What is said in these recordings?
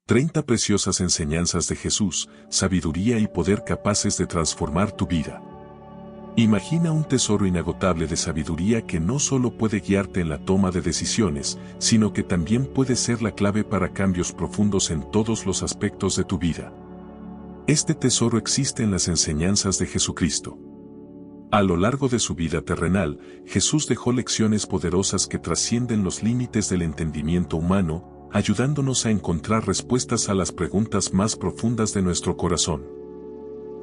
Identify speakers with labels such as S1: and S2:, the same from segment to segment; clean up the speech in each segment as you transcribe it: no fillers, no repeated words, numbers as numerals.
S1: 30 preciosas enseñanzas de Jesús, sabiduría y poder capaces de transformar tu vida. Imagina un tesoro inagotable de sabiduría que no solo puede guiarte en la toma de decisiones, sino que también puede ser la clave para cambios profundos en todos los aspectos de tu vida. Este tesoro existe en las enseñanzas de Jesucristo. A lo largo de su vida terrenal, Jesús dejó lecciones poderosas que trascienden los límites del entendimiento humano, ayudándonos a encontrar respuestas a las preguntas más profundas de nuestro corazón.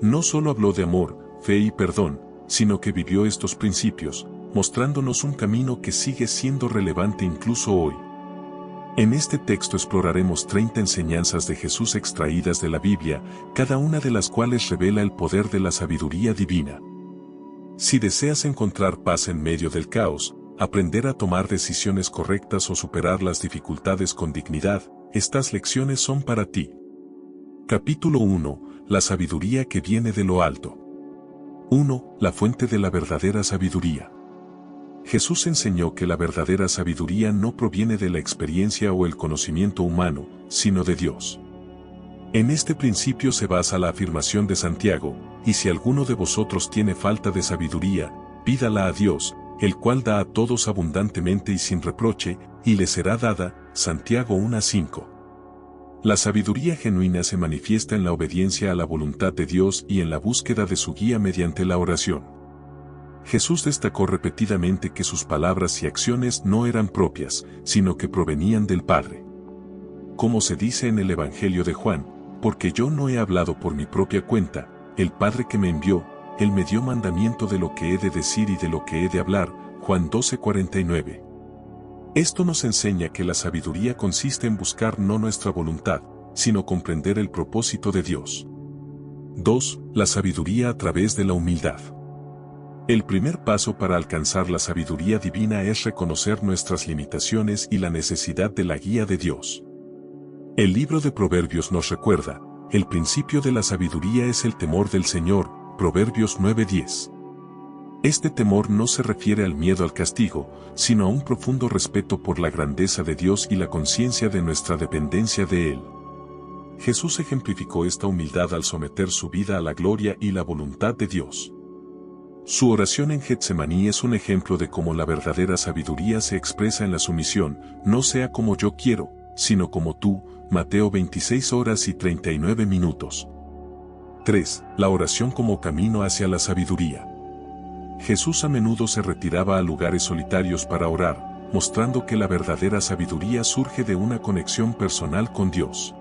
S1: No solo habló de amor, fe y perdón, sino que vivió estos principios, mostrándonos un camino que sigue siendo relevante incluso hoy. En este texto exploraremos 30 enseñanzas de Jesús extraídas de la Biblia, cada una de las cuales revela el poder de la sabiduría divina. Si deseas encontrar paz en medio del caos, aprender a tomar decisiones correctas o superar las dificultades con dignidad, estas lecciones son para ti. Capítulo 1. La sabiduría que viene de lo alto. 1. La fuente de la verdadera sabiduría. Jesús enseñó que la verdadera sabiduría no proviene de la experiencia o el conocimiento humano, sino de Dios. En este principio se basa la afirmación de Santiago, y si alguno de vosotros tiene falta de sabiduría, pídala a Dios, el cual da a todos abundantemente y sin reproche, y le será dada. Santiago 1:5. La sabiduría genuina se manifiesta en la obediencia a la voluntad de Dios y en la búsqueda de su guía mediante la oración. Jesús destacó repetidamente que sus palabras y acciones no eran propias, sino que provenían del Padre. Como se dice en el Evangelio de Juan, porque yo no he hablado por mi propia cuenta, el Padre que me envió, Él me dio mandamiento de lo que he de decir y de lo que he de hablar. Juan 12:49. Esto nos enseña que la sabiduría consiste en buscar no nuestra voluntad, sino comprender el propósito de Dios. 2. La sabiduría a través de la humildad. El primer paso para alcanzar la sabiduría divina es reconocer nuestras limitaciones y la necesidad de la guía de Dios. El libro de Proverbios nos recuerda, el principio de la sabiduría es el temor del Señor, Proverbios 9:10. Este temor no se refiere al miedo al castigo, sino a un profundo respeto por la grandeza de Dios y la conciencia de nuestra dependencia de Él. Jesús ejemplificó esta humildad al someter su vida a la gloria y la voluntad de Dios. Su oración en Getsemaní es un ejemplo de cómo la verdadera sabiduría se expresa en la sumisión, no sea como yo quiero, sino como tú. Mateo 26:39. 3. La oración como camino hacia la sabiduría. Jesús a menudo se retiraba a lugares solitarios para orar, mostrando que la verdadera sabiduría surge de una conexión personal con Dios.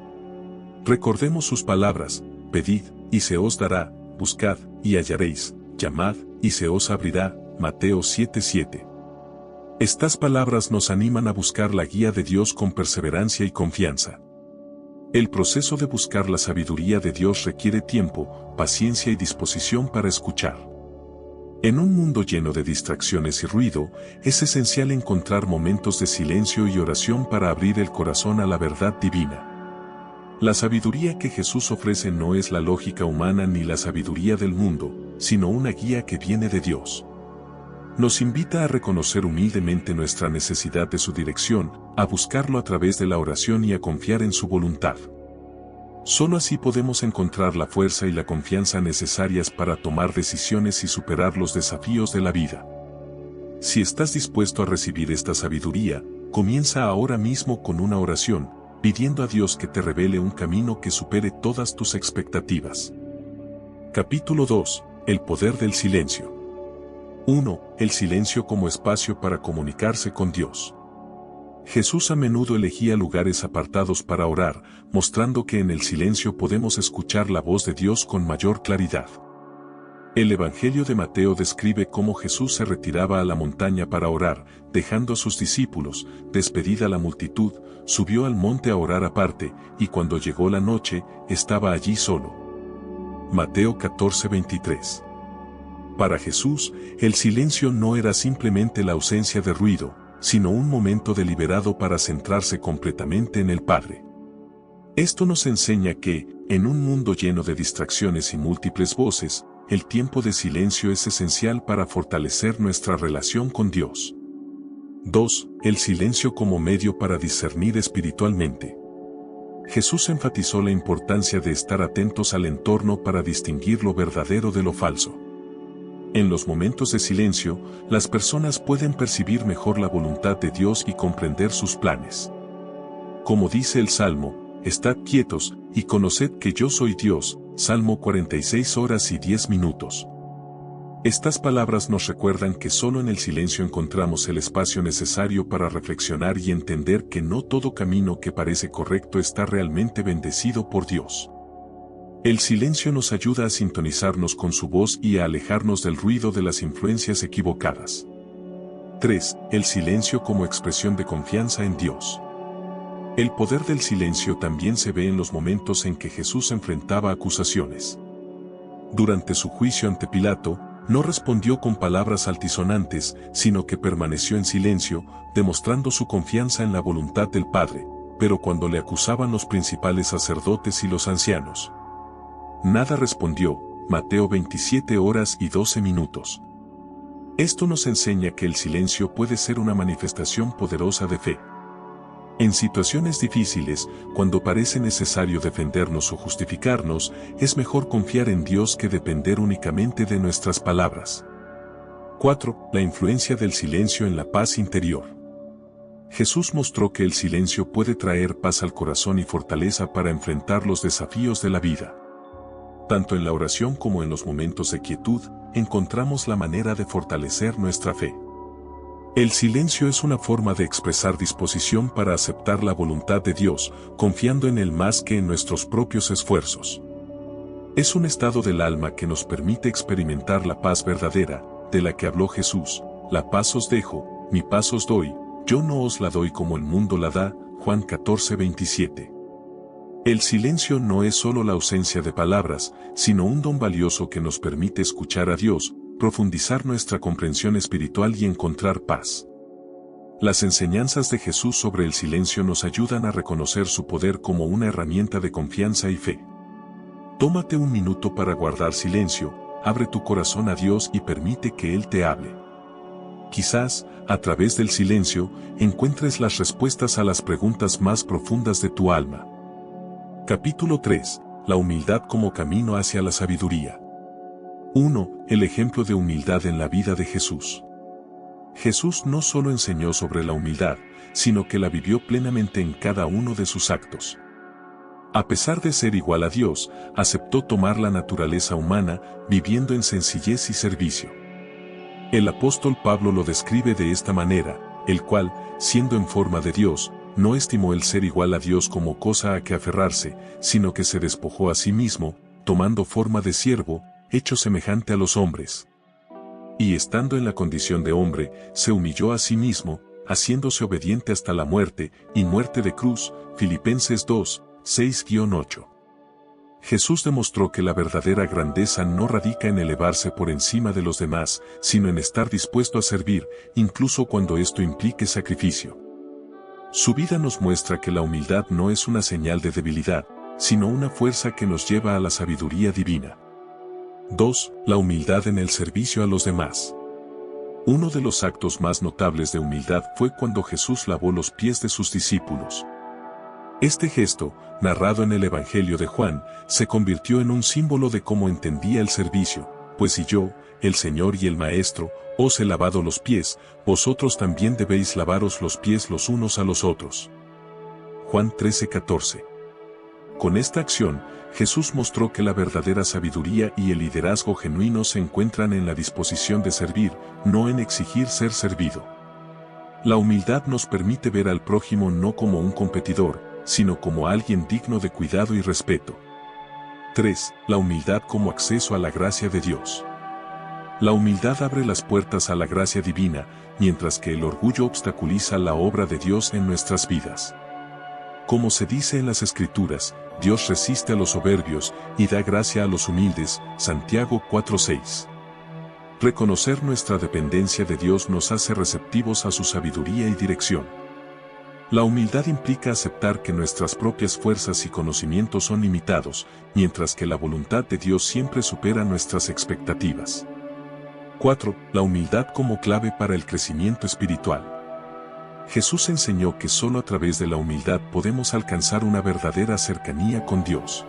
S1: Recordemos sus palabras: pedid, y se os dará; buscad, y hallaréis; llamad, y se os abrirá. Mateo 7:7. Estas palabras nos animan a buscar la guía de Dios con perseverancia y confianza. El proceso de buscar la sabiduría de Dios requiere tiempo, paciencia y disposición para escuchar. En un mundo lleno de distracciones y ruido, es esencial encontrar momentos de silencio y oración para abrir el corazón a la verdad divina. La sabiduría que Jesús ofrece no es la lógica humana ni la sabiduría del mundo, sino una guía que viene de Dios. Nos invita a reconocer humildemente nuestra necesidad de su dirección, a buscarlo a través de la oración y a confiar en su voluntad. Solo así podemos encontrar la fuerza y la confianza necesarias para tomar decisiones y superar los desafíos de la vida. Si estás dispuesto a recibir esta sabiduría, comienza ahora mismo con una oración, pidiendo a Dios que te revele un camino que supere todas tus expectativas. Capítulo 2. El poder del silencio. 1. El silencio como espacio para comunicarse con Dios. Jesús a menudo elegía lugares apartados para orar, mostrando que en el silencio podemos escuchar la voz de Dios con mayor claridad. El Evangelio de Mateo describe cómo Jesús se retiraba a la montaña para orar, dejando a sus discípulos. Despedida la multitud, subió al monte a orar aparte, y cuando llegó la noche, estaba allí solo. Mateo 14:23. Para Jesús, el silencio no era simplemente la ausencia de ruido, sino un momento deliberado para centrarse completamente en el Padre. Esto nos enseña que, en un mundo lleno de distracciones y múltiples voces, el tiempo de silencio es esencial para fortalecer nuestra relación con Dios. 2. El silencio como medio para discernir espiritualmente. Jesús enfatizó la importancia de estar atentos al entorno para distinguir lo verdadero de lo falso. En los momentos de silencio, las personas pueden percibir mejor la voluntad de Dios y comprender sus planes. Como dice el Salmo, estad quietos y conoced que yo soy Dios, Salmo 46 horas y 10 minutos. Estas palabras nos recuerdan que solo en el silencio encontramos el espacio necesario para reflexionar y entender que no todo camino que parece correcto está realmente bendecido por Dios. El silencio nos ayuda a sintonizarnos con su voz y a alejarnos del ruido de las influencias equivocadas. 3. El silencio como expresión de confianza en Dios. El poder del silencio también se ve en los momentos en que Jesús enfrentaba acusaciones. Durante su juicio ante Pilato, no respondió con palabras altisonantes, sino que permaneció en silencio, demostrando su confianza en la voluntad del Padre, pero cuando le acusaban los principales sacerdotes y los ancianos, nada respondió. Mateo 27 horas y 12 minutos. Esto nos enseña que el silencio puede ser una manifestación poderosa de fe. En situaciones difíciles, cuando parece necesario defendernos o justificarnos, es mejor confiar en Dios que depender únicamente de nuestras palabras. 4. La influencia del silencio en la paz interior. Jesús mostró que el silencio puede traer paz al corazón y fortaleza para enfrentar los desafíos de la vida. Tanto en la oración como en los momentos de quietud, encontramos la manera de fortalecer nuestra fe. El silencio es una forma de expresar disposición para aceptar la voluntad de Dios, confiando en Él más que en nuestros propios esfuerzos. Es un estado del alma que nos permite experimentar la paz verdadera, de la que habló Jesús. La paz os dejo, mi paz os doy, yo no os la doy como el mundo la da. Juan 14:27. El silencio no es solo la ausencia de palabras, sino un don valioso que nos permite escuchar a Dios, profundizar nuestra comprensión espiritual y encontrar paz. Las enseñanzas de Jesús sobre el silencio nos ayudan a reconocer su poder como una herramienta de confianza y fe. Tómate un minuto para guardar silencio, abre tu corazón a Dios y permite que Él te hable. Quizás, a través del silencio, encuentres las respuestas a las preguntas más profundas de tu alma. Capítulo 3. La humildad como camino hacia la sabiduría. 1. El ejemplo de humildad en la vida de Jesús. Jesús no solo enseñó sobre la humildad, sino que la vivió plenamente en cada uno de sus actos. A pesar de ser igual a Dios, aceptó tomar la naturaleza humana, viviendo en sencillez y servicio. El apóstol Pablo lo describe de esta manera, el cual, siendo en forma de Dios, no estimó el ser igual a Dios como cosa a que aferrarse, sino que se despojó a sí mismo, tomando forma de siervo, hecho semejante a los hombres. Y estando en la condición de hombre, se humilló a sí mismo, haciéndose obediente hasta la muerte, y muerte de cruz. Filipenses 2, 6-8. Jesús demostró que la verdadera grandeza no radica en elevarse por encima de los demás, sino en estar dispuesto a servir, incluso cuando esto implique sacrificio. Su vida nos muestra que la humildad no es una señal de debilidad, sino una fuerza que nos lleva a la sabiduría divina. 2. La humildad en el servicio a los demás. Uno de los actos más notables de humildad fue cuando Jesús lavó los pies de sus discípulos. Este gesto, narrado en el Evangelio de Juan, se convirtió en un símbolo de cómo entendía el servicio, pues si yo, el Señor y el Maestro, os he lavado los pies, vosotros también debéis lavaros los pies los unos a los otros. Juan 13:14. Con esta acción, Jesús mostró que la verdadera sabiduría y el liderazgo genuino se encuentran en la disposición de servir, no en exigir ser servido. La humildad nos permite ver al prójimo no como un competidor, sino como alguien digno de cuidado y respeto. 3. La humildad como acceso a la gracia de Dios. La humildad abre las puertas a la gracia divina, mientras que el orgullo obstaculiza la obra de Dios en nuestras vidas. Como se dice en las Escrituras, Dios resiste a los soberbios y da gracia a los humildes. Santiago 4:6. Reconocer nuestra dependencia de Dios nos hace receptivos a su sabiduría y dirección. La humildad implica aceptar que nuestras propias fuerzas y conocimientos son limitados, mientras que la voluntad de Dios siempre supera nuestras expectativas. 4. La humildad como clave para el crecimiento espiritual. Jesús enseñó que solo a través de la humildad podemos alcanzar una verdadera cercanía con Dios.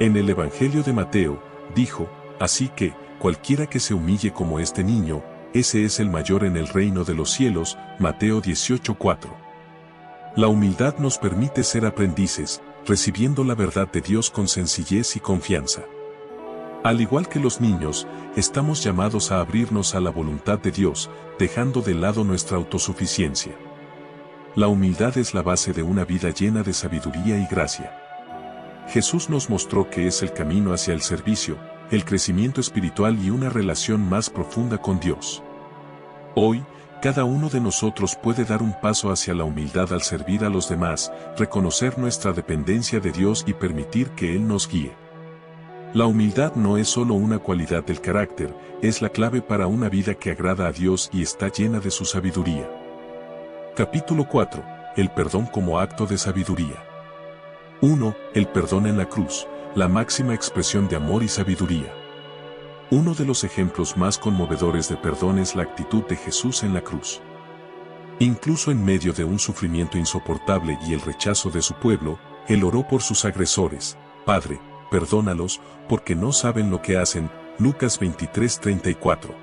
S1: En el Evangelio de Mateo, dijo, así que, cualquiera que se humille como este niño, ese es el mayor en el reino de los cielos, Mateo 18:4. La humildad nos permite ser aprendices, recibiendo la verdad de Dios con sencillez y confianza. Al igual que los niños, estamos llamados a abrirnos a la voluntad de Dios, dejando de lado nuestra autosuficiencia. La humildad es la base de una vida llena de sabiduría y gracia. Jesús nos mostró que es el camino hacia el servicio, el crecimiento espiritual y una relación más profunda con Dios. Hoy, cada uno de nosotros puede dar un paso hacia la humildad al servir a los demás, reconocer nuestra dependencia de Dios y permitir que Él nos guíe. La humildad no es solo una cualidad del carácter, es la clave para una vida que agrada a Dios y está llena de su sabiduría. Capítulo 4. El perdón como acto de sabiduría. 1. El perdón en la cruz, la máxima expresión de amor y sabiduría. Uno de los ejemplos más conmovedores de perdón es la actitud de Jesús en la cruz. Incluso en medio de un sufrimiento insoportable y el rechazo de su pueblo, Él oró por sus agresores. Padre, perdónalos, porque no saben lo que hacen. Lucas 23:34.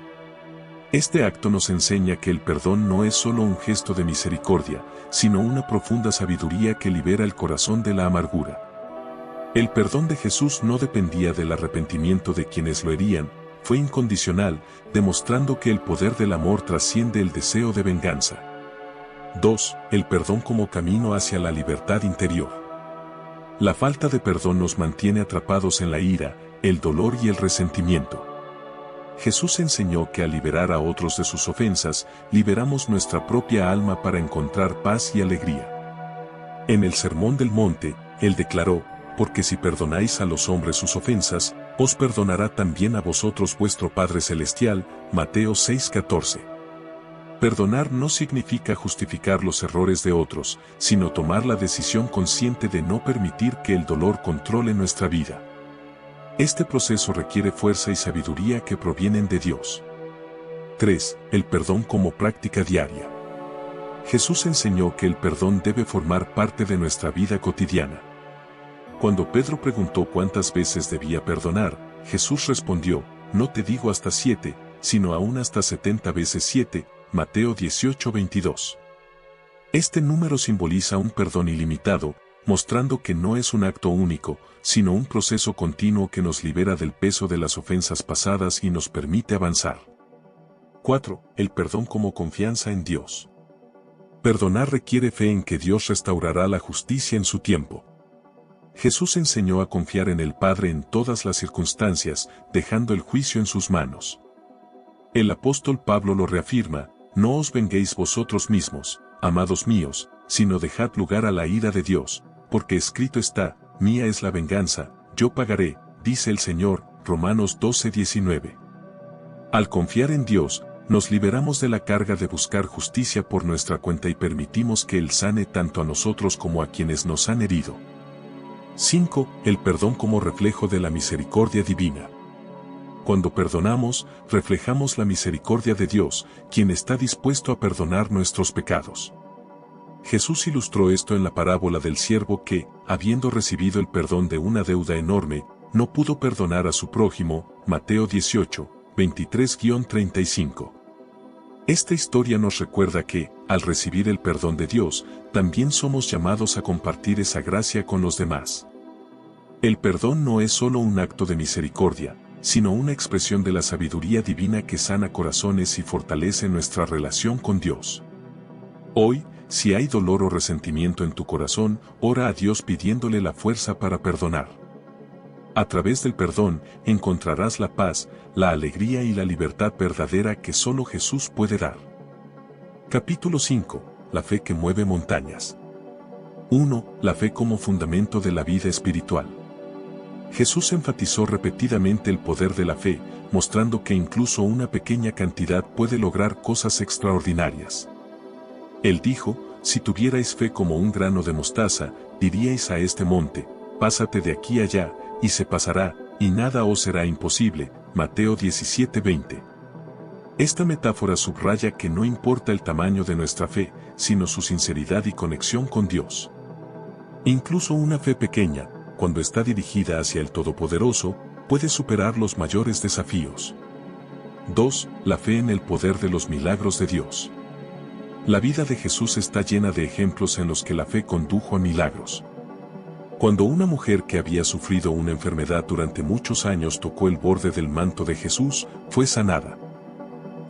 S1: Este acto nos enseña que el perdón no es solo un gesto de misericordia, sino una profunda sabiduría que libera el corazón de la amargura. El perdón de Jesús no dependía del arrepentimiento de quienes lo herían, fue incondicional, demostrando que el poder del amor trasciende el deseo de venganza. 2. El perdón como camino hacia la libertad interior. La falta de perdón nos mantiene atrapados en la ira, el dolor y el resentimiento. Jesús enseñó que al liberar a otros de sus ofensas, liberamos nuestra propia alma para encontrar paz y alegría. En el Sermón del Monte, Él declaró, porque si perdonáis a los hombres sus ofensas, os perdonará también a vosotros vuestro Padre Celestial, Mateo 6:14. Perdonar no significa justificar los errores de otros, sino tomar la decisión consciente de no permitir que el dolor controle nuestra vida. Este proceso requiere fuerza y sabiduría que provienen de Dios. 3. El perdón como práctica diaria. Jesús enseñó que el perdón debe formar parte de nuestra vida cotidiana. Cuando Pedro preguntó cuántas veces debía perdonar, Jesús respondió, no te digo hasta 7, sino aún hasta 70 veces 7, Mateo 18:22. Este número simboliza un perdón ilimitado, mostrando que no es un acto único, sino un proceso continuo que nos libera del peso de las ofensas pasadas y nos permite avanzar. 4. El perdón como confianza en Dios. Perdonar requiere fe en que Dios restaurará la justicia en su tiempo. Jesús enseñó a confiar en el Padre en todas las circunstancias, dejando el juicio en sus manos. El apóstol Pablo lo reafirma, no os venguéis vosotros mismos, amados míos, sino dejad lugar a la ira de Dios, porque escrito está, mía es la venganza, yo pagaré, dice el Señor, Romanos 12:19. Al confiar en Dios, nos liberamos de la carga de buscar justicia por nuestra cuenta y permitimos que Él sane tanto a nosotros como a quienes nos han herido. 5. El perdón como reflejo de la misericordia divina. Cuando perdonamos, reflejamos la misericordia de Dios, quien está dispuesto a perdonar nuestros pecados. Jesús ilustró esto en la parábola del siervo que, habiendo recibido el perdón de una deuda enorme, no pudo perdonar a su prójimo, Mateo 18, 23-35. Esta historia nos recuerda que, al recibir el perdón de Dios, también somos llamados a compartir esa gracia con los demás. El perdón no es solo un acto de misericordia, sino una expresión de la sabiduría divina que sana corazones y fortalece nuestra relación con Dios. Hoy, si hay dolor o resentimiento en tu corazón, ora a Dios pidiéndole la fuerza para perdonar. A través del perdón, encontrarás la paz, la alegría y la libertad verdadera que solo Jesús puede dar. Capítulo 5. La fe que mueve montañas. 1. La fe como fundamento de la vida espiritual. Jesús enfatizó repetidamente el poder de la fe, mostrando que incluso una pequeña cantidad puede lograr cosas extraordinarias. Él dijo, si tuvierais fe como un grano de mostaza, diríais a este monte, pásate de aquí allá, y se pasará, y nada os será imposible. Mateo 17:20. Esta metáfora subraya que no importa el tamaño de nuestra fe, sino su sinceridad y conexión con Dios. Incluso una fe pequeña, cuando está dirigida hacia el Todopoderoso, puede superar los mayores desafíos. 2. La fe en el poder de los milagros de Dios. La vida de Jesús está llena de ejemplos en los que la fe condujo a milagros. Cuando una mujer que había sufrido una enfermedad durante muchos años tocó el borde del manto de Jesús, fue sanada.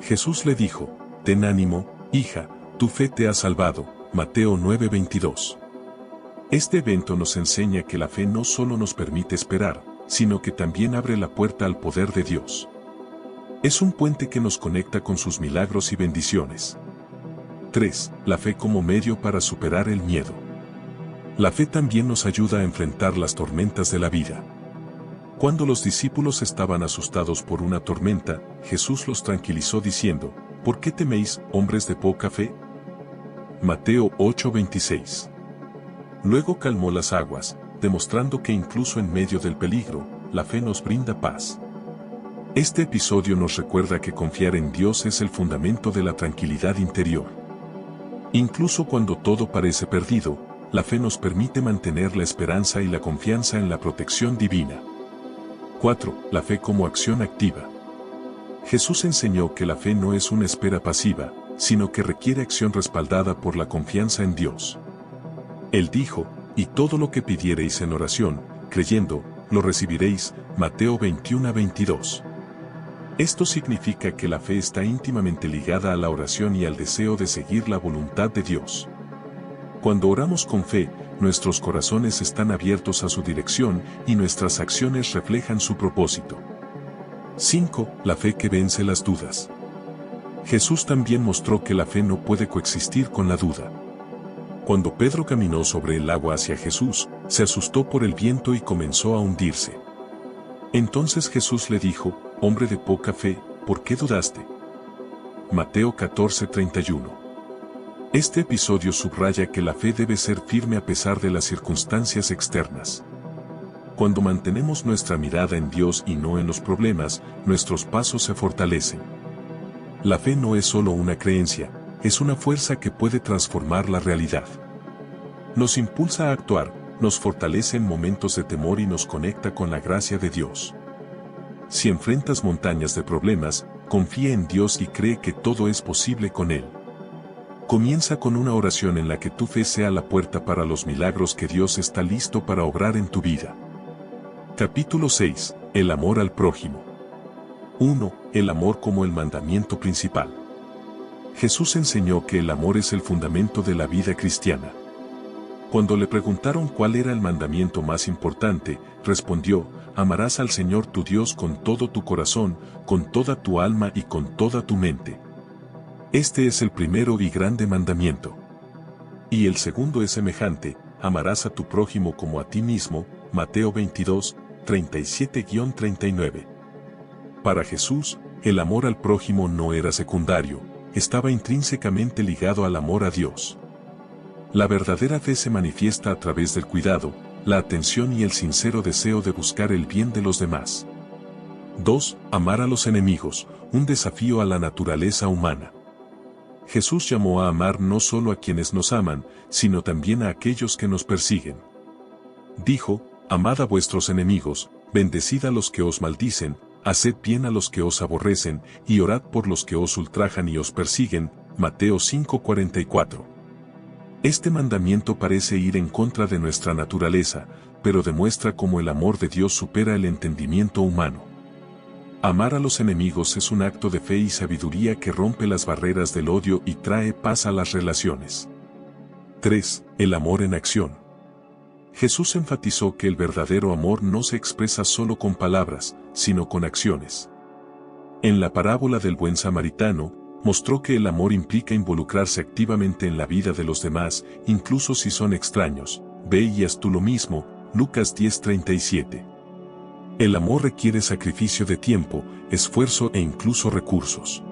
S1: Jesús le dijo: «Ten ánimo, hija, tu fe te ha salvado». Mateo 9:22. Este evento nos enseña que la fe no solo nos permite esperar, sino que también abre la puerta al poder de Dios. Es un puente que nos conecta con sus milagros y bendiciones. 3. La fe como medio para superar el miedo. La fe también nos ayuda a enfrentar las tormentas de la vida. Cuando los discípulos estaban asustados por una tormenta, Jesús los tranquilizó diciendo: «¿Por qué teméis, hombres de poca fe?». Mateo 8:26. Luego calmó las aguas, demostrando que incluso en medio del peligro, la fe nos brinda paz. Este episodio nos recuerda que confiar en Dios es el fundamento de la tranquilidad interior. Incluso cuando todo parece perdido, la fe nos permite mantener la esperanza y la confianza en la protección divina. 4. La fe como acción activa. Jesús enseñó que la fe no es una espera pasiva, sino que requiere acción respaldada por la confianza en Dios. Él dijo: «Y todo lo que pidiereis en oración, creyendo, lo recibiréis». Mateo 21:22. Esto significa que la fe está íntimamente ligada a la oración y al deseo de seguir la voluntad de Dios. Cuando oramos con fe, nuestros corazones están abiertos a su dirección y nuestras acciones reflejan su propósito. 5. La fe que vence las dudas. Jesús también mostró que la fe no puede coexistir con la duda. Cuando Pedro caminó sobre el agua hacia Jesús, se asustó por el viento y comenzó a hundirse. Entonces Jesús le dijo: «Hombre de poca fe, ¿por qué dudaste?». Mateo 14:31. Este episodio subraya que la fe debe ser firme a pesar de las circunstancias externas. Cuando mantenemos nuestra mirada en Dios y no en los problemas, nuestros pasos se fortalecen. La fe no es solo una creencia, es una fuerza que puede transformar la realidad. Nos impulsa a actuar, nos fortalece en momentos de temor y nos conecta con la gracia de Dios. Si enfrentas montañas de problemas, confía en Dios y cree que todo es posible con Él. Comienza con una oración en la que tu fe sea la puerta para los milagros que Dios está listo para obrar en tu vida. Capítulo 6. El amor al prójimo. 1. El amor como el mandamiento principal. Jesús enseñó que el amor es el fundamento de la vida cristiana. Cuando le preguntaron cuál era el mandamiento más importante, respondió: «Amarás al Señor tu Dios con todo tu corazón, con toda tu alma y con toda tu mente». Este es el primero y grande mandamiento. Y el segundo es semejante: amarás a tu prójimo como a ti mismo. Mateo 22, 37-39. Para Jesús, el amor al prójimo no era secundario, estaba intrínsecamente ligado al amor a Dios. La verdadera fe se manifiesta a través del cuidado, la atención y el sincero deseo de buscar el bien de los demás. 2. Amar a los enemigos, un desafío a la naturaleza humana. Jesús llamó a amar no solo a quienes nos aman, sino también a aquellos que nos persiguen. Dijo: «Amad a vuestros enemigos, bendecid a los que os maldicen, haced bien a los que os aborrecen, y orad por los que os ultrajan y os persiguen». Mateo 5:44. Este mandamiento parece ir en contra de nuestra naturaleza, pero demuestra cómo el amor de Dios supera el entendimiento humano. Amar a los enemigos es un acto de fe y sabiduría que rompe las barreras del odio y trae paz a las relaciones. 3. El amor en acción. Jesús enfatizó que el verdadero amor no se expresa solo con palabras, sino con acciones. En la parábola del buen samaritano, mostró que el amor implica involucrarse activamente en la vida de los demás, incluso si son extraños. Ve y haz tú lo mismo. Lucas 10:37. El amor requiere sacrificio de tiempo, esfuerzo e incluso recursos.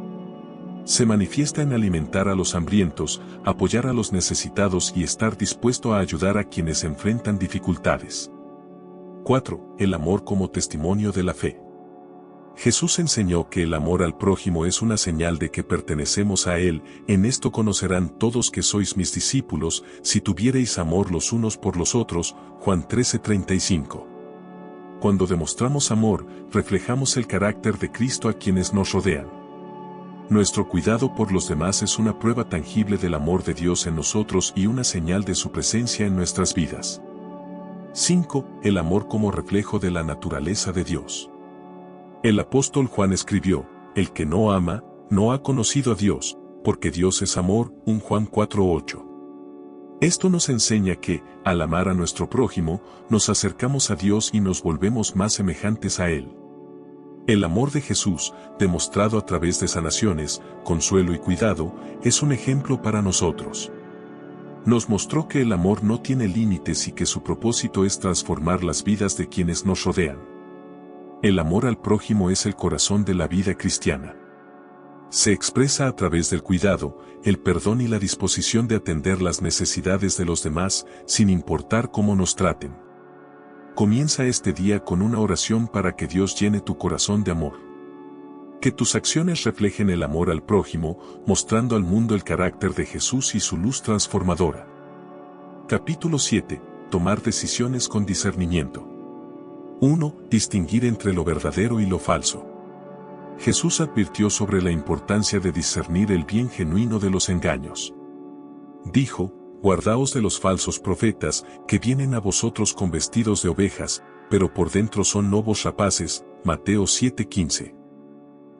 S1: Se manifiesta en alimentar a los hambrientos, apoyar a los necesitados y estar dispuesto a ayudar a quienes enfrentan dificultades. 4. El amor como testimonio de la fe. Jesús enseñó que el amor al prójimo es una señal de que pertenecemos a Él. En esto conocerán todos que sois mis discípulos, si tuviereis amor los unos por los otros. Juan 13:35. Cuando demostramos amor, reflejamos el carácter de Cristo a quienes nos rodean. Nuestro cuidado por los demás es una prueba tangible del amor de Dios en nosotros y una señal de su presencia en nuestras vidas. 5. El amor como reflejo de la naturaleza de Dios. El apóstol Juan escribió: el que no ama, no ha conocido a Dios, porque Dios es amor. 1 Juan 4:8. Esto nos enseña que, al amar a nuestro prójimo, nos acercamos a Dios y nos volvemos más semejantes a Él. El amor de Jesús, demostrado a través de sanaciones, consuelo y cuidado, es un ejemplo para nosotros. Nos mostró que el amor no tiene límites y que su propósito es transformar las vidas de quienes nos rodean. El amor al prójimo es el corazón de la vida cristiana. Se expresa a través del cuidado, el perdón y la disposición de atender las necesidades de los demás, sin importar cómo nos traten. Comienza este día con una oración para que Dios llene tu corazón de amor. Que tus acciones reflejen el amor al prójimo, mostrando al mundo el carácter de Jesús y su luz transformadora. Capítulo 7. Tomar decisiones con discernimiento. 1. Distinguir entre lo verdadero y lo falso. Jesús advirtió sobre la importancia de discernir el bien genuino de los engaños. Dijo: guardaos de los falsos profetas, que vienen a vosotros con vestidos de ovejas, pero por dentro son lobos rapaces. Mateo 7:15.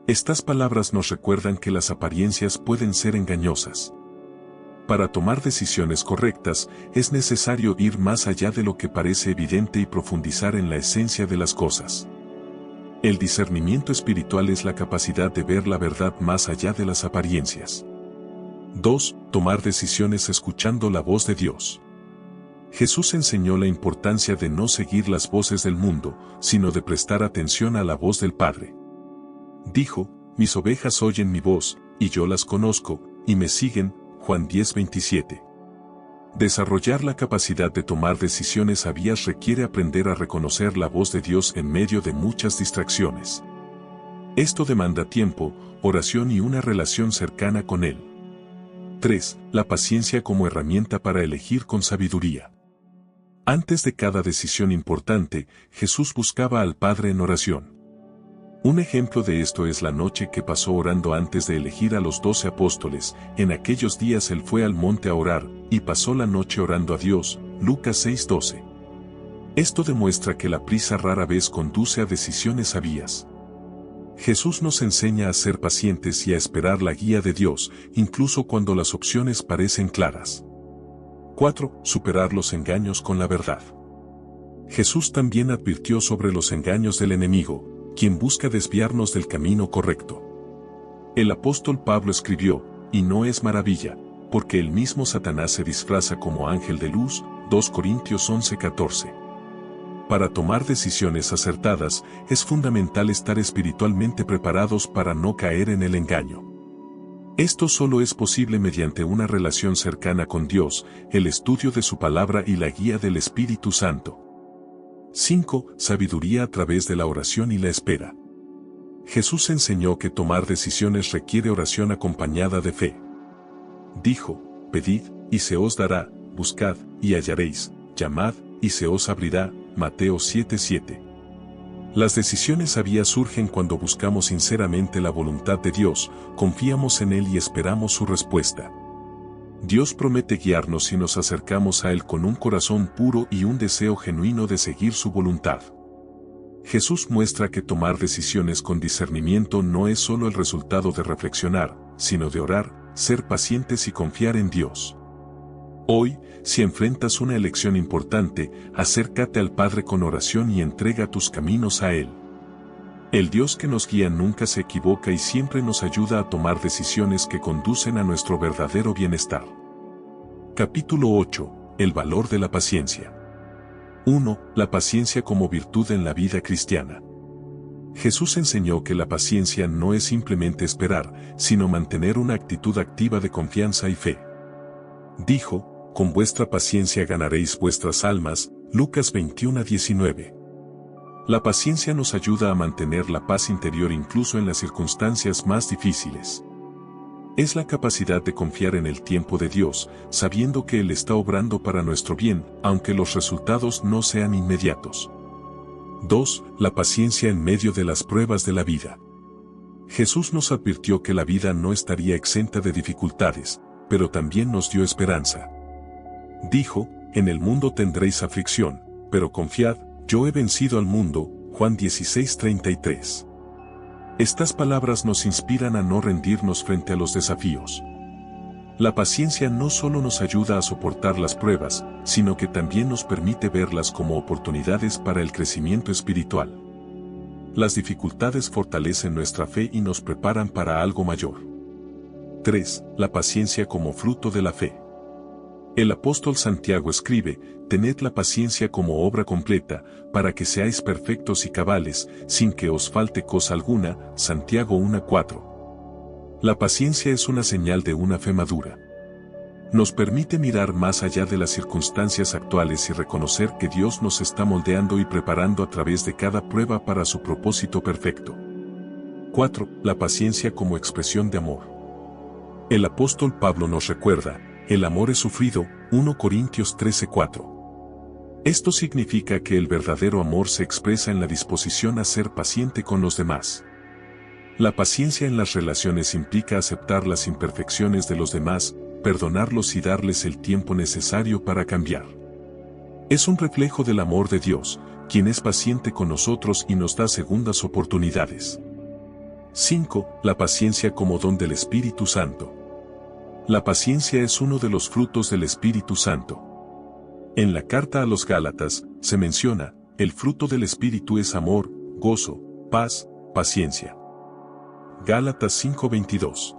S1: Estas palabras nos recuerdan que las apariencias pueden ser engañosas. Para tomar decisiones correctas, es necesario ir más allá de lo que parece evidente y profundizar en la esencia de las cosas. El discernimiento espiritual es la capacidad de ver la verdad más allá de las apariencias. 2. Tomar decisiones escuchando la voz de Dios. Jesús enseñó la importancia de no seguir las voces del mundo, sino de prestar atención a la voz del Padre. Dijo: mis ovejas oyen mi voz, y yo las conozco, y me siguen. Juan 10:27. Desarrollar la capacidad de tomar decisiones sabias requiere aprender a reconocer la voz de Dios en medio de muchas distracciones. Esto demanda tiempo, oración y una relación cercana con Él. 3. La paciencia como herramienta para elegir con sabiduría. Antes de cada decisión importante, Jesús buscaba al Padre en oración. Un ejemplo de esto es la noche que pasó orando antes de elegir a los 12 apóstoles. En aquellos días él fue al monte a orar, y pasó la noche orando a Dios. Lucas 6:12. Esto demuestra que la prisa rara vez conduce a decisiones sabias. Jesús nos enseña a ser pacientes y a esperar la guía de Dios, incluso cuando las opciones parecen claras. 4. Superar los engaños con la verdad. Jesús también advirtió sobre los engaños del enemigo, quien busca desviarnos del camino correcto. El apóstol Pablo escribió: y no es maravilla, porque el mismo Satanás se disfraza como ángel de luz. 2 Corintios 11:14. Para tomar decisiones acertadas, es fundamental estar espiritualmente preparados para no caer en el engaño. Esto solo es posible mediante una relación cercana con Dios, el estudio de su palabra y la guía del Espíritu Santo. 5. Sabiduría a través de la oración y la espera. Jesús enseñó que tomar decisiones requiere oración acompañada de fe. Dijo: pedid, y se os dará; buscad, y hallaréis; llamad, y se os abrirá. Mateo 7:7. Las decisiones sabias surgen cuando buscamos sinceramente la voluntad de Dios, confiamos en Él y esperamos su respuesta. Dios promete guiarnos si nos acercamos a Él con un corazón puro y un deseo genuino de seguir su voluntad. Jesús muestra que tomar decisiones con discernimiento no es solo el resultado de reflexionar, sino de orar, ser pacientes y confiar en Dios. Hoy, si enfrentas una elección importante, acércate al Padre con oración y entrega tus caminos a Él. El Dios que nos guía nunca se equivoca y siempre nos ayuda a tomar decisiones que conducen a nuestro verdadero bienestar. Capítulo 8. El valor de la paciencia. 1. La paciencia como virtud en la vida cristiana. Jesús enseñó que la paciencia no es simplemente esperar, sino mantener una actitud activa de confianza y fe. Dijo: con vuestra paciencia ganaréis vuestras almas. Lucas 21:19. La paciencia nos ayuda a mantener la paz interior incluso en las circunstancias más difíciles. Es la capacidad de confiar en el tiempo de Dios, sabiendo que Él está obrando para nuestro bien, aunque los resultados no sean inmediatos. 2. La paciencia en medio de las pruebas de la vida. Jesús nos advirtió que la vida no estaría exenta de dificultades, pero también nos dio esperanza. Dijo, en el mundo tendréis aflicción, pero confiad, yo he vencido al mundo. Juan 16:33. Estas palabras nos inspiran a no rendirnos frente a los desafíos. La paciencia no solo nos ayuda a soportar las pruebas, sino que también nos permite verlas como oportunidades para el crecimiento espiritual. Las dificultades fortalecen nuestra fe y nos preparan para algo mayor. 3. La paciencia como fruto de la fe. El apóstol Santiago escribe, tened la paciencia como obra completa, para que seáis perfectos y cabales, sin que os falte cosa alguna. Santiago 1:4. La paciencia es una señal de una fe madura. Nos permite mirar más allá de las circunstancias actuales y reconocer que Dios nos está moldeando y preparando a través de cada prueba para su propósito perfecto. 4. La paciencia como expresión de amor. El apóstol Pablo nos recuerda, el amor es sufrido, 1 Corintios 13:4. Esto significa que el verdadero amor se expresa en la disposición a ser paciente con los demás. La paciencia en las relaciones implica aceptar las imperfecciones de los demás, perdonarlos y darles el tiempo necesario para cambiar. Es un reflejo del amor de Dios, quien es paciente con nosotros y nos da segundas oportunidades. 5. La paciencia como don del Espíritu Santo. La paciencia es uno de los frutos del Espíritu Santo. En la carta a los Gálatas, se menciona, el fruto del Espíritu es amor, gozo, paz, paciencia. Gálatas 5:22.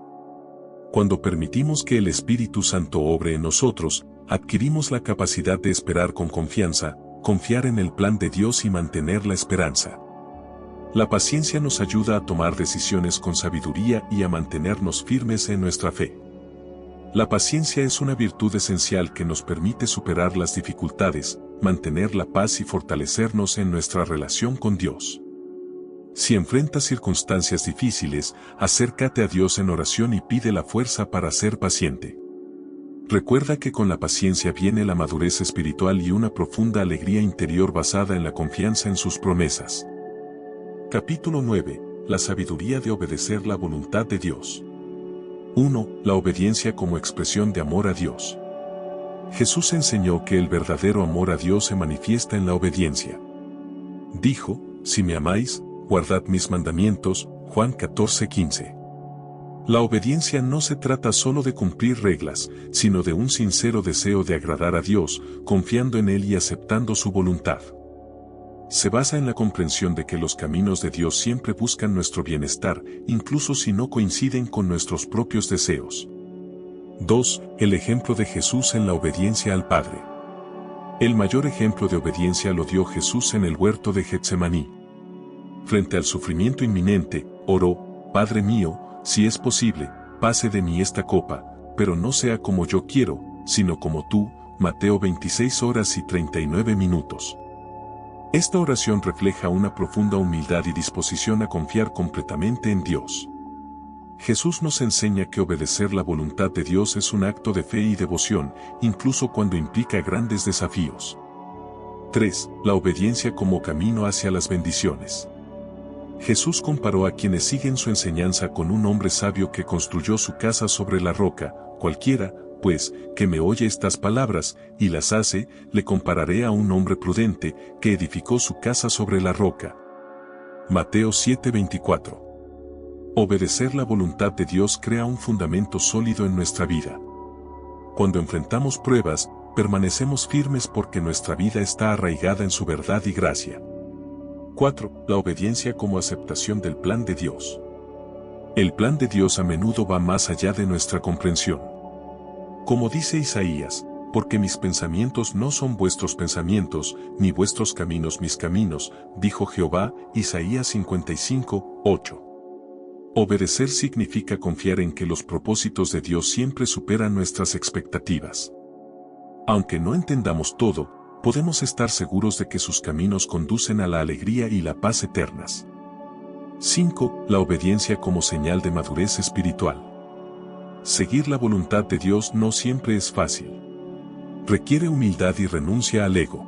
S1: Cuando permitimos que el Espíritu Santo obre en nosotros, adquirimos la capacidad de esperar con confianza, confiar en el plan de Dios y mantener la esperanza. La paciencia nos ayuda a tomar decisiones con sabiduría y a mantenernos firmes en nuestra fe. La paciencia es una virtud esencial que nos permite superar las dificultades, mantener la paz y fortalecernos en nuestra relación con Dios. Si enfrentas circunstancias difíciles, acércate a Dios en oración y pide la fuerza para ser paciente. Recuerda que con la paciencia viene la madurez espiritual y una profunda alegría interior basada en la confianza en sus promesas. Capítulo 9. La sabiduría de obedecer la voluntad de Dios. 1. La obediencia como expresión de amor a Dios. Jesús enseñó que el verdadero amor a Dios se manifiesta en la obediencia. Dijo, si me amáis, guardad mis mandamientos. Juan 14:15. La obediencia no se trata solo de cumplir reglas, sino de un sincero deseo de agradar a Dios, confiando en Él y aceptando su voluntad. Se basa en la comprensión de que los caminos de Dios siempre buscan nuestro bienestar, incluso si no coinciden con nuestros propios deseos. 2. El ejemplo de Jesús en la obediencia al Padre. El mayor ejemplo de obediencia lo dio Jesús en el huerto de Getsemaní. Frente al sufrimiento inminente, oró, Padre mío, si es posible, pase de mí esta copa, pero no sea como yo quiero, sino como tú. Mateo 26:39. Esta oración refleja una profunda humildad y disposición a confiar completamente en Dios. Jesús nos enseña que obedecer la voluntad de Dios es un acto de fe y devoción, incluso cuando implica grandes desafíos. 3. La obediencia como camino hacia las bendiciones. Jesús comparó a quienes siguen su enseñanza con un hombre sabio que construyó su casa sobre la roca. Cualquiera, pues, que me oye estas palabras, y las hace, le compararé a un hombre prudente, que edificó su casa sobre la roca. Mateo 7:24. Obedecer la voluntad de Dios crea un fundamento sólido en nuestra vida. Cuando enfrentamos pruebas, permanecemos firmes porque nuestra vida está arraigada en su verdad y gracia. 4. La obediencia como aceptación del plan de Dios. El plan de Dios a menudo va más allá de nuestra comprensión. Como dice Isaías, porque mis pensamientos no son vuestros pensamientos, ni vuestros caminos mis caminos, dijo Jehová. Isaías 55:8. Obedecer significa confiar en que los propósitos de Dios siempre superan nuestras expectativas. Aunque no entendamos todo, podemos estar seguros de que sus caminos conducen a la alegría y la paz eternas. 5. La obediencia como señal de madurez espiritual. Seguir la voluntad de Dios no siempre es fácil. Requiere humildad y renuncia al ego.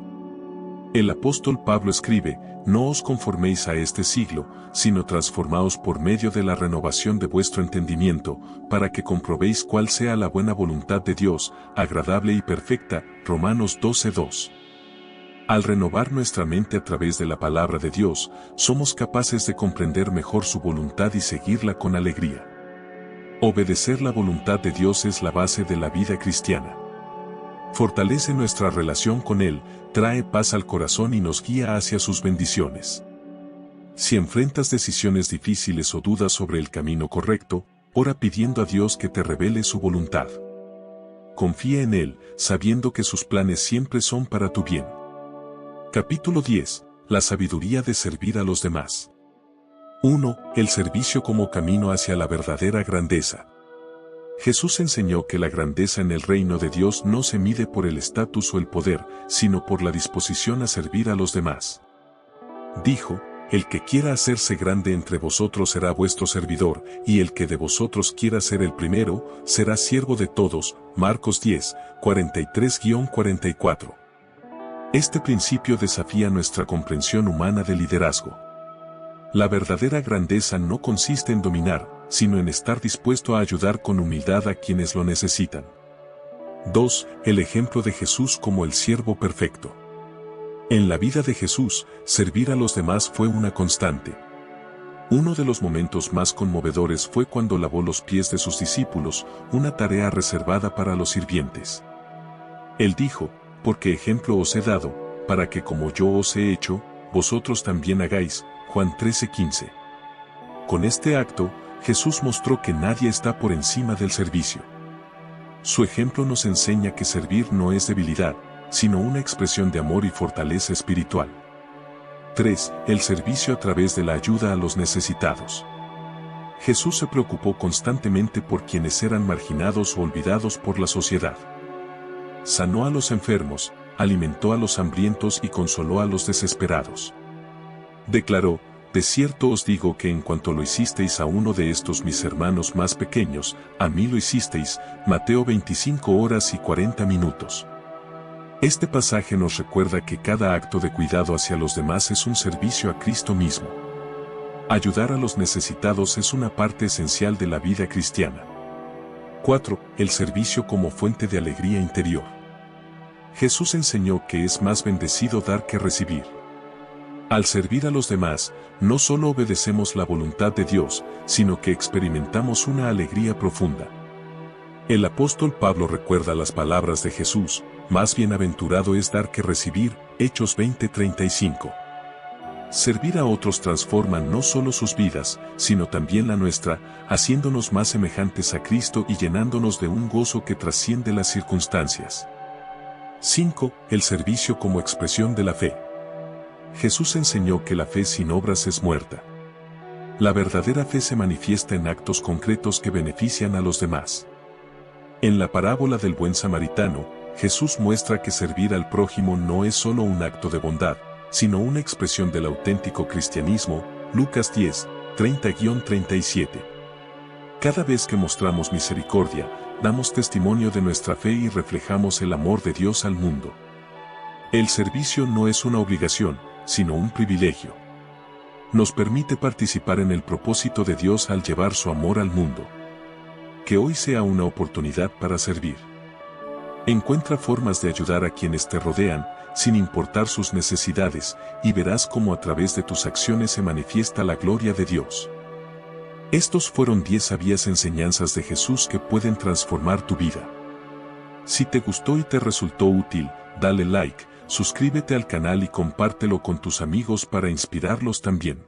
S1: El apóstol Pablo escribe: no os conforméis a este siglo, sino transformaos por medio de la renovación de vuestro entendimiento, para que comprobéis cuál sea la buena voluntad de Dios, agradable y perfecta. Romanos 12:2. Al renovar nuestra mente a través de la palabra de Dios, somos capaces de comprender mejor su voluntad y seguirla con alegría. Obedecer la voluntad de Dios es la base de la vida cristiana. Fortalece nuestra relación con Él, trae paz al corazón y nos guía hacia sus bendiciones. Si enfrentas decisiones difíciles o dudas sobre el camino correcto, ora pidiendo a Dios que te revele su voluntad. Confía en Él, sabiendo que sus planes siempre son para tu bien. Capítulo 10. La sabiduría de servir a los demás. 1. El servicio como camino hacia la verdadera grandeza. Jesús enseñó que la grandeza en el reino de Dios no se mide por el estatus o el poder, sino por la disposición a servir a los demás. Dijo: el que quiera hacerse grande entre vosotros será vuestro servidor, y el que de vosotros quiera ser el primero, será siervo de todos. Marcos 10, 43-44. Este principio desafía nuestra comprensión humana de liderazgo. La verdadera grandeza no consiste en dominar, sino en estar dispuesto a ayudar con humildad a quienes lo necesitan. 2. El ejemplo de Jesús como el siervo perfecto. En la vida de Jesús, servir a los demás fue una constante. Uno de los momentos más conmovedores fue cuando lavó los pies de sus discípulos, una tarea reservada para los sirvientes. Él dijo: porque ejemplo os he dado, para que como yo os he hecho, vosotros también hagáis. Juan 13:15. Con este acto, Jesús mostró que nadie está por encima del servicio. Su ejemplo nos enseña que servir no es debilidad, sino una expresión de amor y fortaleza espiritual. 3. El servicio a través de la ayuda a los necesitados. Jesús se preocupó constantemente por quienes eran marginados o olvidados por la sociedad. Sanó a los enfermos, alimentó a los hambrientos y consoló a los desesperados. Declaró: de cierto os digo que en cuanto lo hicisteis a uno de estos mis hermanos más pequeños, a mí lo hicisteis. Mateo 25:40. Este pasaje nos recuerda que cada acto de cuidado hacia los demás es un servicio a Cristo mismo. Ayudar a los necesitados es una parte esencial de la vida cristiana. 4. El servicio como fuente de alegría interior. Jesús enseñó que es más bendecido dar que recibir. Al servir a los demás, no solo obedecemos la voluntad de Dios, sino que experimentamos una alegría profunda. El apóstol Pablo recuerda las palabras de Jesús: más bienaventurado es dar que recibir. Hechos 20:35. Servir a otros transforma no solo sus vidas, sino también la nuestra, haciéndonos más semejantes a Cristo y llenándonos de un gozo que trasciende las circunstancias. 5. El servicio como expresión de la fe. Jesús enseñó que la fe sin obras es muerta. La verdadera fe se manifiesta en actos concretos que benefician a los demás. En la parábola del buen samaritano, Jesús muestra que servir al prójimo no es solo un acto de bondad, sino una expresión del auténtico cristianismo. Lucas 10, 30-37. Cada vez que mostramos misericordia, damos testimonio de nuestra fe y reflejamos el amor de Dios al mundo. El servicio no es una obligación, sino un privilegio. Nos permite participar en el propósito de Dios al llevar su amor al mundo. Que hoy sea una oportunidad para servir. Encuentra formas de ayudar a quienes te rodean, sin importar sus necesidades, y verás cómo a través de tus acciones se manifiesta la gloria de Dios. Estos fueron 10 sabias enseñanzas de Jesús que pueden transformar tu vida. Si te gustó y te resultó útil, dale like, suscríbete al canal y compártelo con tus amigos para inspirarlos también.